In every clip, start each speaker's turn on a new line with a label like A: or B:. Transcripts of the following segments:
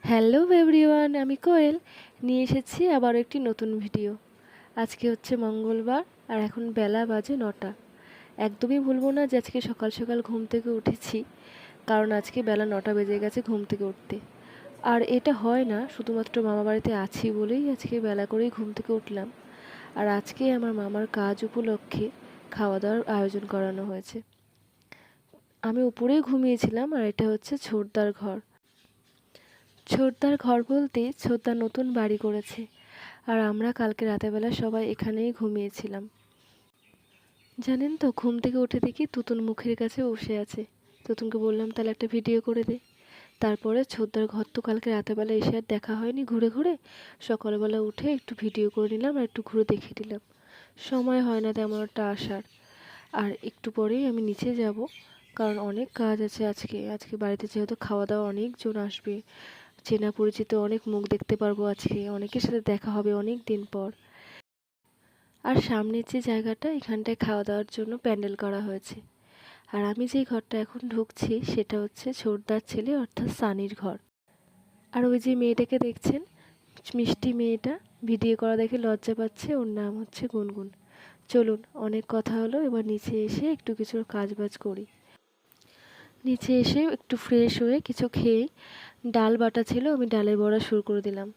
A: Hello everyone, আমি কোয়েল নিয়ে এসেছি আবার একটি নতুন ভিডিও। আজকে হচ্ছে মঙ্গলবার আর এখন বেলা বাজে 9টা। একদমই ভুলবো না যে আজকে সকাল সকাল ঘুম থেকে উঠেছি, কারণ আজকে বেলা 9টা বেজে গেছে ঘুম থেকে উঠতে। আর এটা হয় না, শুধুমাত্র মামা বাড়িতে আছি বলেই আজকে বেলা করেই ঘুম থেকে উঠলাম। আর আজকে আমার মামার কাজ উপলক্ষে খাওয়া দাওয়ার আয়োজন করানো হয়েছে। আমি উপরেই ঘুমিয়েছিলাম আর এটা হচ্ছে ছোটদার ঘর। ছোটদার ঘর বলতে ছোটদা নতুন বাড়ি করেছে, আর আমরা কালকে রাতেরবেলা সবাই এখানেই ঘুমিয়েছিলাম। জানেন তো, ঘুম থেকে উঠে দেখি তুতুন মুখের কাছে বসে আছে। তুতুনকে বললাম তাহলে একটা ভিডিও করে দে। তারপরে ছোটদার ঘর তো কালকে রাতেরবেলা এসে আর দেখা হয়নি, ঘুরে ঘুরে সকালবেলা উঠে একটু ভিডিও করে নিলাম আর একটু ঘুরে দেখে দিলাম। সময় হয় না তেমন একটা আসার। আর একটু পরেই আমি নিচে যাব, কারণ অনেক কাজ আছে আজকে। আজকে বাড়িতে যেহেতু খাওয়া দাওয়া অনেকজন আসবে, চেনা পরিচিত অনেক মুখ দেখতে পারবো আজকে, অনেকের সাথে দেখা হবে অনেক দিন পর। আর সামনের যে জায়গাটা, এখানটায় খাওয়া দাওয়ার জন্য প্যান্ডেল করা হয়েছে। আর আমি যেই ঘরটা এখন ঢুকছি সেটা হচ্ছে ছোটদার ছেলে অর্থাৎ সানির ঘর। আর ওই যে মেয়েটাকে দেখছেন, মিষ্টি মেয়েটা, ভিডিও করা দেখে লজ্জা পাচ্ছে, ওর নাম হচ্ছে গুনগুন। চলুন, অনেক কথা হলো, এবার নিচে এসে একটু কিছু কাজবাজ করি। নিচে এসে একটু ফ্রেশ হয়ে কিছু খেয়ে, ডাল বাটা ছিল, আমি ডালের বড়া শুরু করে দিলাম।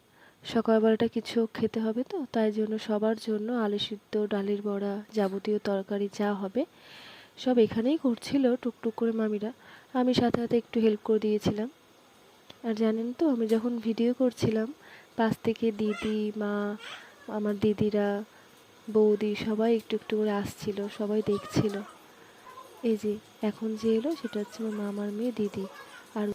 A: সকালবেলাটা কিছু খেতে হবে তো, তাই জন্য সবার জন্য আলু সিদ্ধ, ডালের বড়া, যাবতীয় তরকারি যা হবে সব এখানেই করছিল টুকটুক করে মামিরা। আমি সাথে সাথে একটু হেল্প করে দিয়েছিলাম। আর জানেন তো, আমি যখন ভিডিও করছিলাম পাশ থেকে দিদি, মা, আমার দিদিরা, বৌদি সবাই একটু একটু করে আসছিল, সবাই দেখছিল। এই যে এখন যে এলো সেটা হচ্ছে আমার মামার মেয়ে দিদি। আর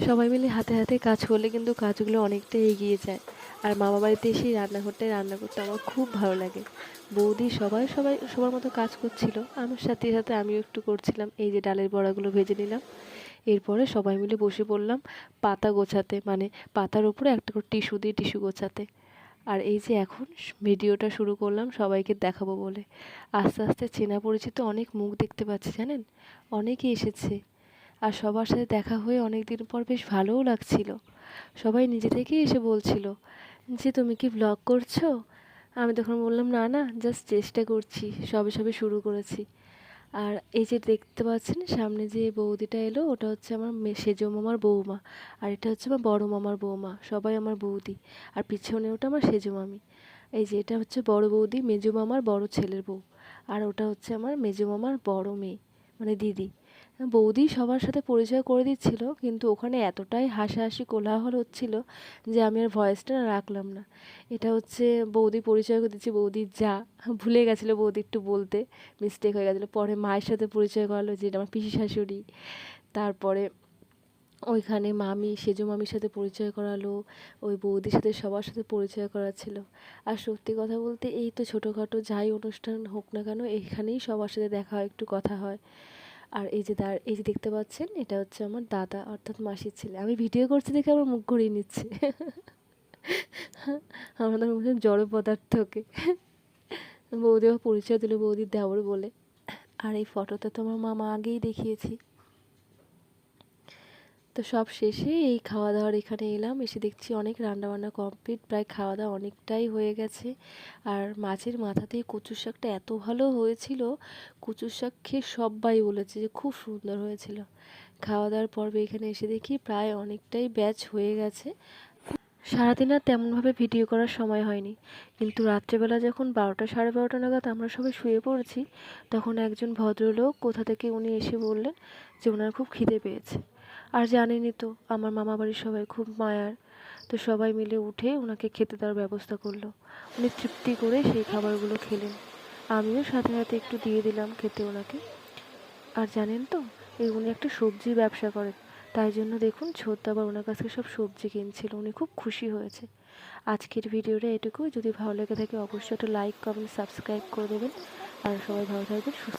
A: সবাই মিলে হাতে হাতে কাজ করলে কিন্তু কাজগুলো অনেকটা এগিয়ে যায়। আর মামা বাড়িতে এসে রান্নাঘরটায় রান্না করতে আমার খুব ভালো লাগে। বৌদি সবাই সবাই সবার মতো কাজ করছিল, আমার সাথে সাথে আমিও একটু করছিলাম। এই যে ডালের বড়াগুলো ভেজে নিলাম, এরপরে সবাই মিলে বসে পড়লাম পাতা গোছাতে, মানে পাতার উপরে একটা করে টিস্যু দিয়ে টিস্যু গোছাতে। আর এই যে এখন ভিডিওটা শুরু করলাম সবাইকে দেখাবো বলে। আস্তে আস্তে চেনা পরিচিত অনেক মুখ দেখতে পাচ্ছি, জানেন, অনেকেই এসেছে। আর সবার সাথে দেখা হয়ে অনেক দিন পর বেশ ভালোও লাগছিল। সবাই নিজে থেকেই এসে বলছিল যে তুমি কি ব্লগ করছো? আমি তখন বললাম না না, জাস্ট চেষ্টা করছি, সবে সবে শুরু করেছি। আর এই যে দেখতে পাচ্ছেন সামনে যে বৌদিটা এলো, ওটা হচ্ছে আমার সেজো মামার বৌমা। আর এটা হচ্ছে আমার বড় মামার বৌমা, সবাই আমার বৌদি। আর পিছনে ওটা আমার সেজো মামি। এই যে এটা হচ্ছে বড় বৌদি, মেজো মামার বড় ছেলের বউ। আর ওটা হচ্ছে আমার মেজো মামার বড় মেয়ে, মানে দিদি। বৌদি সবার সাথে পরিচয় করে দিচ্ছিল, কিন্তু ওখানে এতটাই হাসাহাসি কোলাহল হচ্ছিল যে আমি আর ভয়েসটা রাখলাম না। এটা হচ্ছে বৌদি পরিচয় করে দিচ্ছে, বৌদি যা, ভুলে গেছিলো বৌদি একটু বলতে, মিস্টেক হয়ে গেছিলো। পরে মায়ের সাথে পরিচয় করালো যে এটা আমার পিসি শাশুড়ি। তারপরে ওইখানে মামি, সেজো মামির সাথে পরিচয় করালো, ওই বৌদির সাথে সবার সাথে পরিচয় করাচ্ছিল। আর সত্যি কথা বলতে এই তো ছোটোখাটো যাই অনুষ্ঠান হোক না কেন, এখানেই সবার সাথে দেখা হয়, একটু কথা হয়। আর এই যে দেখতে পাচ্ছেন, এটা হচ্ছে আমার দাদা অর্থাৎ মাসির ছেলে। আমি ভিডিও করছি দেখে আমার মুখ ঘুরিয়ে নিচ্ছে। আমাদের মুখে জড় পদার্থকে। বৌদি আমার পরিচয় দিল বৌদির দেওর বলে। আর এই ফটোতে তো আমার মামা আগেই দেখিয়েছি। তো সব শেষে এই খাওয়া দাওয়ার এখানে এলাম, এসে দেখছি অনেক রান্নাবান্না কমপ্লিট, প্রায় খাওয়া দাওয়া অনেকটাই হয়ে গেছে। আর মাছের মাথা দিয়ে কচুর শাকটা এত ভালো হয়েছিল, কচুর শাক খেয়ে সবাই বলেছে যে খুব সুন্দর হয়েছিল। খাওয়া দাওয়ার পর্বে এখানে এসে দেখি প্রায় অনেকটাই ব্যাচ হয়ে গেছে। সারাদিন আর তেমনভাবে ভিডিও করার সময় হয়নি, কিন্তু রাত্রেবেলা যখন 12টা 12:30 নাগাদ আমরা সবাই শুয়ে পড়েছি, তখন একজন ভদ্রলোক কোথা থেকে উনি এসে বললেন যে ওনার খুব খিদে পেয়েছে। আর জানেনই তো আমার মামা বাড়ির সবাই খুব মায়ার, তো সবাই মিলে উঠে ওনাকে খেতে দেওয়ার ব্যবস্থা করলো। উনি তৃপ্তি করে সেই খাবারগুলো খেলেন, আমিও সাথে সাথে একটু দিয়ে দিলাম খেতে ওনাকে। আর জানেন তো, উনি একটা সবজির ব্যবসা করেন, তাই জন্য দেখুন ছোটদা আবার ওনার কাছ থেকে সব সবজি কিনছিল, উনি খুব খুশি হয়েছে। আজকের ভিডিওটা এটুকু, যদি ভালো লেগে থাকে অবশ্যই একটা লাইক, কমেন্ট, সাবস্ক্রাইব করে দেবেন। আর সবাই ভালো থাকবেন, সুস্থ